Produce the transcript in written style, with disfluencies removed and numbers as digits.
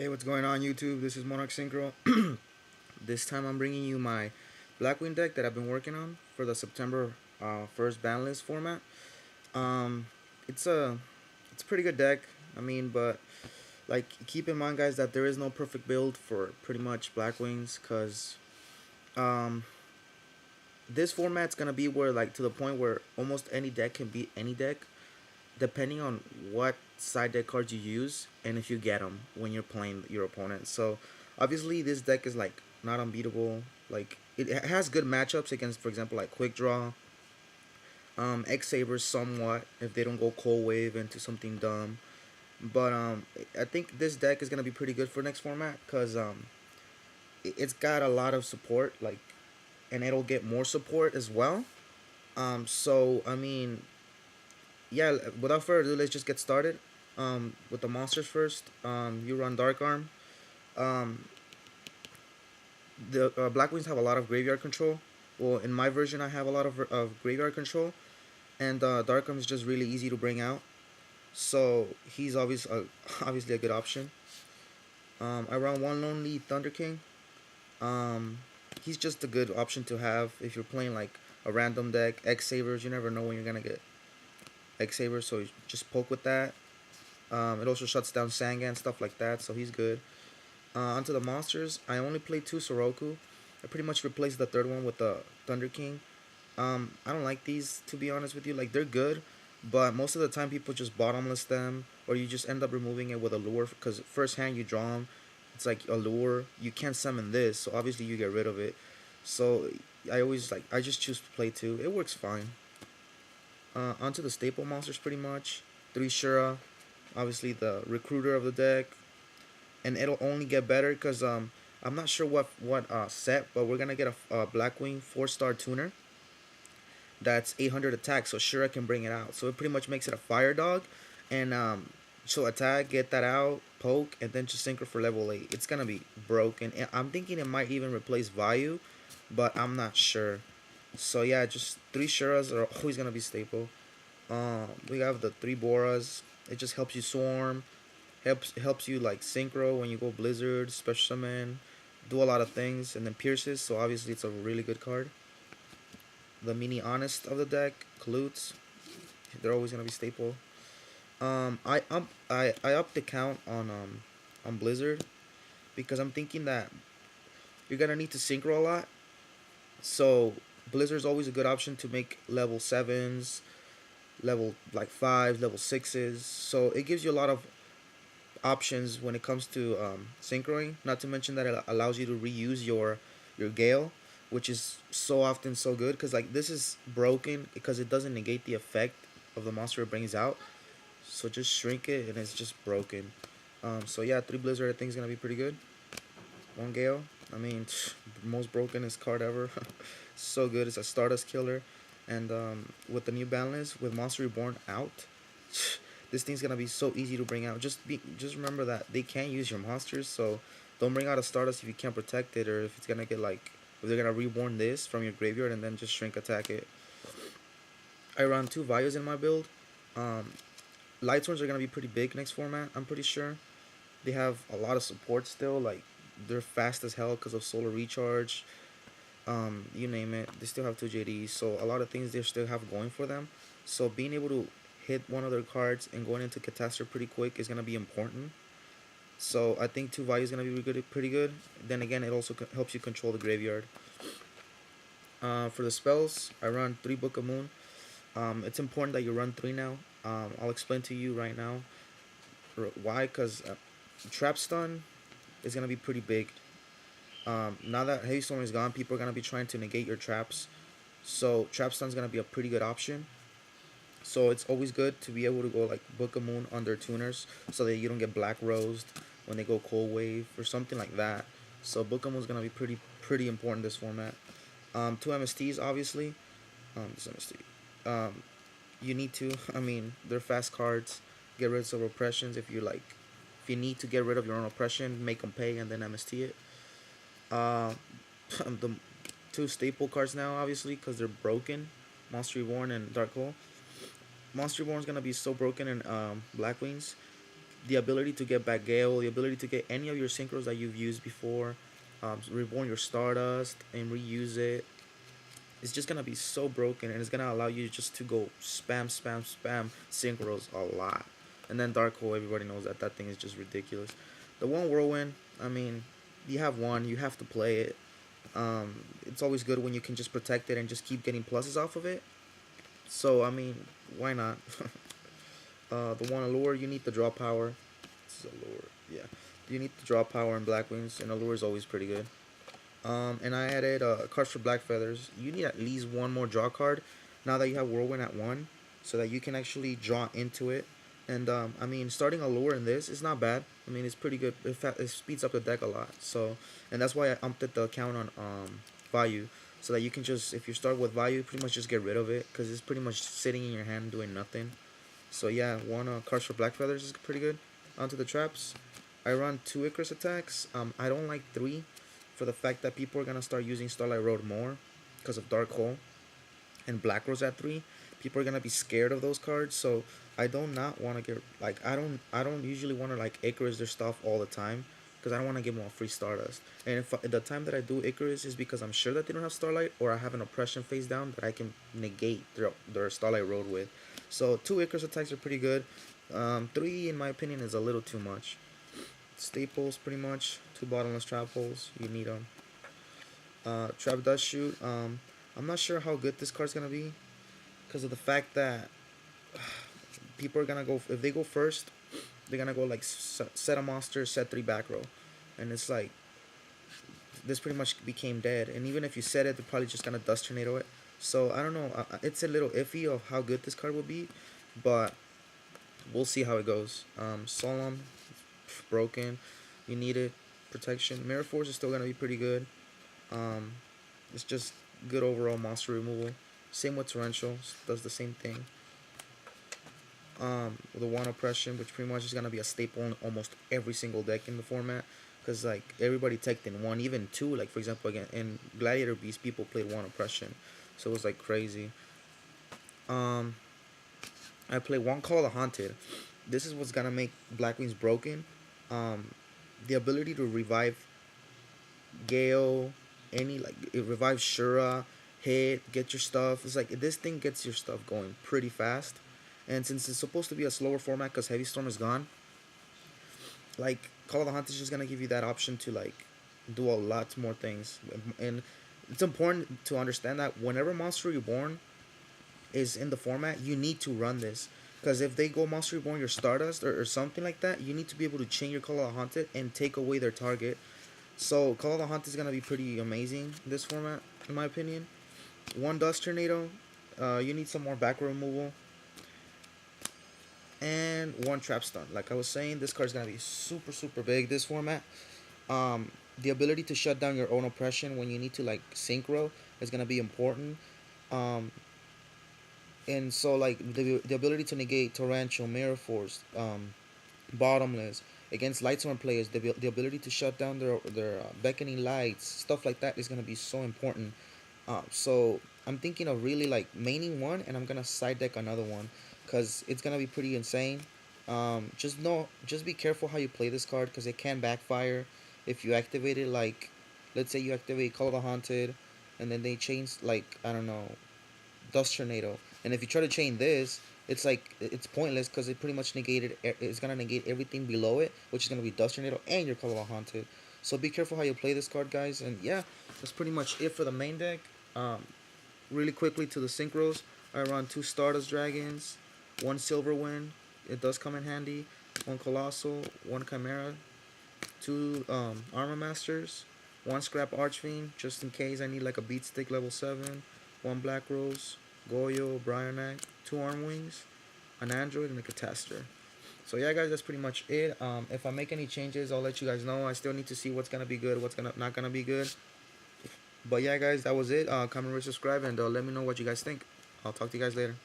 Hey, what's going on YouTube? This is Monarch Synchro. This time I'm bringing you my blackwing deck that I've been working on for the September first ban list format. Um, it's a it's a pretty good deck. But like keep in mind, guys, that there is no perfect build for pretty much blackwings, cause um, this format's gonna be where like to the point where almost any deck can beat any deck, depending on what side deck cards you use and if you get them when you're playing your opponent. So obviously this deck is like not unbeatable. Like it has good matchups against, for example, like Quick Draw, X Sabers somewhat if they don't go Cold Wave into something dumb. But I think this deck is gonna be pretty good for next format because it's got a lot of support, like, and it'll get more support as well. So I mean, yeah, without further ado, let's just get started. With the monsters first. You run Dark Arm. Um, the Blackwings have a lot of graveyard control. Well, in my version, I have a lot of graveyard control, and Dark Arm is just really easy to bring out. So he's obviously a good option. I run one lonely Thunder King. Um, he's just a good option to have if you're playing like a random deck. X Sabers, you never know when you're gonna get X Sabers, so you just poke with that. It also shuts down Sanga and stuff like that, so he's good. Onto the monsters, I only played two Soroku. I pretty much replaced the third one with the Thunder King. I don't like these, to be honest with you. Like, they're good, but most of the time people just bottomless them, or you just end up removing it with a lure, because first hand you draw them. It's like a lure. You can't summon this, so obviously you get rid of it. So I just choose to play two. It works fine. Onto the staple monsters, pretty much. Three Shura, obviously the recruiter of the deck, and it'll only get better because I'm not sure what set, but we're gonna get a Blackwing 4-star tuner that's 800 attack, so Shura can bring it out. So it pretty much makes it a fire dog, and she'll attack, get that out, poke, and then just synchro for level 8. It's gonna be broken. I'm thinking it might even replace Vayu, but I'm not sure. So yeah, just three Shuras are always gonna be staple. We have the three Boras. It just helps you swarm, helps you like synchro when you go Blizzard, special summon, do a lot of things, and then pierces. So obviously it's a really good card. The mini honest of the deck, Kalutes, they're always gonna be staple. I upped the count on Blizzard because I'm thinking that you're gonna need to synchro a lot. So Blizzard's always a good option to make level 7s, level like 5, level 6s. So it gives you a lot of options when it comes to synchroing. Not to mention that it allows you to reuse your Gale, which is so often so good because like this is broken because it doesn't negate the effect of the monster it brings out. So just shrink it and it's just broken. So yeah, three Blizzard I think is gonna be pretty good. One Gale, I mean, most brokenest card ever. So good. It's a Stardust killer, and with the new balance with Monster Reborn out, this thing's gonna be so easy to bring out. Just remember that they can't use your monsters, so don't bring out a Stardust if you can't protect it, or if it's gonna get like if they're gonna reborn this from your graveyard and then just shrink attack it. I run two Vayus in my build. Um, Lightsworns are gonna be pretty big next format. I'm pretty sure they have a lot of support still. Like they're fast as hell because of solar recharge. You name it, they still have two JDs. So a lot of things they still have going for them. So being able to hit one of their cards and going into catastrophe pretty quick is gonna be important. So I think two value is gonna be pretty good. Then again, it also helps you control the graveyard. For the spells, I run three Book of Moon. It's important that you run three now. I'll explain to you right now why. Because Trap Stun is gonna be pretty big. Now that Heavy Storm is gone, people are gonna be trying to negate your traps. So Trap Stun's gonna be a pretty good option. So it's always good to be able to go like Book of Moon on their tuners so that you don't get Black Rosed when they go Cold Wave or something like that. So Book of Moon's gonna be pretty important this format. Two MSTs obviously. This MST. Um, you need to. I mean, they're fast cards. Get rid of oppressions if you like. If you need to get rid of your own oppression, make them pay and then MST it. Uh, the two staple cards now, obviously, because they're broken. Monster Reborn and Dark Hole. Monster Reborn is gonna be so broken in Black Wings. the ability to get back Gale, the ability to get any of your synchros that you've used before, reborn your Stardust and reuse it. It's just gonna be so broken, and it's gonna allow you just to go spam, spam, spam synchros a lot. And then Dark Hole, everybody knows that that thing is just ridiculous. The one Whirlwind, I mean, you have one, you have to play it. It's always good when you can just protect it and just keep getting pluses off of it. So I mean, why not? The one Allure, you need the draw power. This is Allure, yeah. You need the draw power in Black Wings, and Allure is always pretty good. And I added cards for Black Feathers. You need at least one more draw card now that you have Whirlwind at 1, so that you can actually draw into it. And I mean, starting a lure in this is not bad. I mean, it's pretty good. It speeds up the deck a lot. So, and that's why I upped the count on value, so that you can just, if you start with value, pretty much just get rid of it, because it's pretty much sitting in your hand doing nothing. So yeah, one cards for Black Feathers is pretty good. Onto the traps. I run 2 Icarus attacks. I don't like 3 for the fact that people are gonna start using Starlight Road more because of Dark Hole and Black Rose at 3. People are gonna be scared of those cards, so I do not want to get, like, I don't usually want to like Icarus their stuff all the time, because I don't want to give them a free Stardust. And if the time that I do Icarus is because I'm sure that they don't have Starlight, or I have an Oppression face down that I can negate their Starlight Road with. So 2 Icarus attacks are pretty good. 3 in my opinion is a little too much. Staples pretty much. 2 bottomless trap holes. You need them. Trap Dust Shoot. I'm not sure how good this card's gonna be, because of the fact that people are gonna go, if they go first, they're gonna go like set a monster, set 3 back row, and it's like this pretty much became dead. And even if you set it, they're probably just gonna Dust Tornado it. So I don't know. It's a little iffy of how good this card will be, but we'll see how it goes. Solemn, broken. You need it. Protection. Mirror Force is still gonna be pretty good. Um, it's just good overall monster removal. Same with Torrential, does the same thing. The one Oppression, which pretty much is gonna be a staple in almost every single deck in the format, because like everybody teched in 1, even 2. Like for example, again in Gladiator Beast, people played 1 Oppression, so it was like crazy. Um, I play 1 Call of the Haunted. This is what's gonna make Black Wings broken. Um, the ability to revive Gale, any, like it revives Shura, hit, get your stuff. It's like this thing gets your stuff going pretty fast. And since it's supposed to be a slower format because Heavy Storm is gone, like Call of the Hunt is just gonna give you that option to like do a lot more things. And it's important to understand that whenever Monster Reborn is in the format, you need to run this. Because if they go Monster Reborn your Stardust or something like that, you need to be able to chain your Call of the Haunted and take away their target. So Call of the Hunt is gonna be pretty amazing in this format, in my opinion. 1 Dust Tornado. You need some more back removal. And 1 Trap Stun. Like I was saying, this card's gonna be super super big this format. The ability to shut down your own oppression when you need to like synchro is gonna be important. Um, and so like the ability to negate Torrential, Mirror Force, Bottomless against Lightstorm players, the ability to shut down their beckoning lights, stuff like that is gonna be so important. So I'm thinking of really like maining 1, and I'm gonna side deck another one, because it's gonna be pretty insane. Just be careful how you play this card, because it can backfire if you activate it. Like, let's say you activate Call of the Haunted, and then they change, like, I don't know, Dust Tornado, and if you try to chain this, it's like it's pointless, because it pretty much negated. It's gonna negate everything below it, which is gonna be Dust Tornado and your Call of the Haunted. So be careful how you play this card, guys. And yeah, that's pretty much it for the main deck. Um, Really quickly to the synchros, I run 2 Stardust Dragons, 1 Silver Wind. It does come in handy. 1 Colossal, 1 Chimera, 2 Armor Masters, 1 Scrap Archfiend, just in case I need like a Beat Stick level 7, 1 Black Rose, Goyo, Brionac, 2 Arm Wings, an Android, and a Catastor. So yeah, guys, that's pretty much it. If I make any changes, I'll let you guys know. I still need to see what's gonna be good, what's gonna not gonna be good. But yeah, guys, that was it. Comment, rate, subscribe, and let me know what you guys think. I'll talk to you guys later.